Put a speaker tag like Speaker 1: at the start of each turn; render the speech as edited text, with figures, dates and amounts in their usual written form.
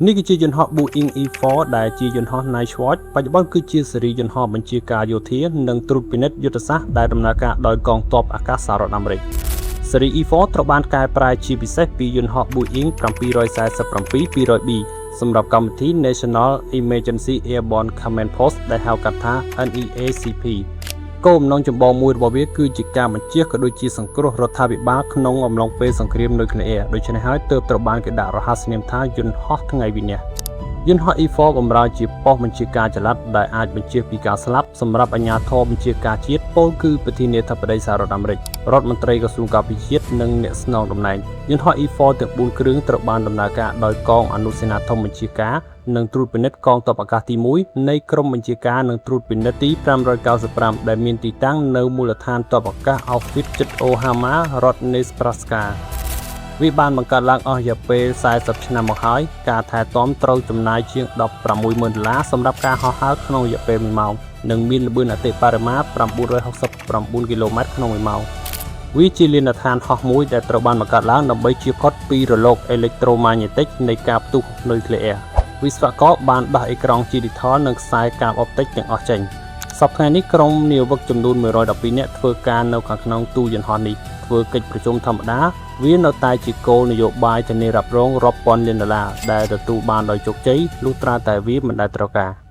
Speaker 1: នេះគឺជាយន្តហោះ Boeing E4 ដែលជាយន្តហោះ Night Watch បច្ចុប្បន្នគឺជាស៊េរីយន្តហោះបញ្ជាការយោធានិងត្រួតពិនិត្យយុទ្ធសាស្ត្រដែលដំណើរការដោយកងទ័ពអាកាសសហរដ្ឋអាមេរិកស៊េរី E4 ត្រូវបានកែប្រែជាពិសេសពីយន្តហោះ Boeing 747-200B សម្រាប់កម្មវិធី National Emergency Airborne Command Post ដែលហៅកាត់ថា NEACP គោលបំណងចម្បងមួយរបស់វាគឺជាការបញ្ជាក៏ដូចជាសង្គ្រោះរដ្ឋាភិបាលក្នុងអំឡុងពេលសង្គ្រាមនុយក្លេអ៊ែរដូច្នេះហើយទើបត្រូវបានគេដាក់រហស្សនាមថាយន្តហោះថ្ងៃវិនាសយន្តហោះ E4 បម្រើជាប៉ុស្តិ៍បញ្ជាការចល័តដែលអាចបញ្ជាពីការស្លាប់សម្រាប់អាជ្ញាធរបញ្ជាការជាតិពលគឺប្រធានាធិបតីសហរដ្ឋអាមេរិករដ្ឋមន្ត្រីក្រសួងការពារជាតិនិងអ្នកស្នងតំណែងយន្តហោះ E4 ទាំង4គ្រឿងត្រូវបានដំណើរការដោយកងអនុសេនាធិបញ្ជាការនិងត្រួតពិនិត្យកងទ័ពអាកាសទី1នៃក្រមបញ្ជាការនិងត្រួតពិនិត្យទី595ដែលមានទីតាំងនៅមូលដ្ឋានទ័ពអាកាស Outfit ជិត Omaha រដ្ឋ Nebraska វាបានបង្កើតឡើងអស់រយៈពេល40ឆ្នាំមកហើយការថែទាំត្រូវចំណាយជាង$160,000សម្រាប់ការហោះហើរក្នុងរយៈពេល1ម៉ោងនិងមានល្បឿនអតិបរមា969គីឡូម៉ែត្រក្នុង1ម៉ោងវាជាលានដ្ឋានហោះមួយដែលត្រូវបានបង្កើតឡើងដើម្បីជៀសផុតពីរលកអេឡិចត្រូម៉ាញ៉េទិកនៃការផ្ទុះនុយក្លេអ៊ែរវិស្វករបានដោះអេក្រង់ឌីជីថលនិងខ្សែកាបអុបទិកទាំងអស់ចេញសប្តាហ៍ថ្ងៃនេះក្រុមនាវិកចំនួន112នាក់ធ្វើការនៅខាងក្នុងទូយន្តហោះនេះធ្វើកិច្ចប្រជុំធម្មតាវានៅតែជាគោលនយោបាយធានារ៉ាប់រងរាប់ពាន់លានដុល្លារដែលទទួលបានដោយជោគជ័យលុះត្រាតែវាមិនដែលត្រូវការ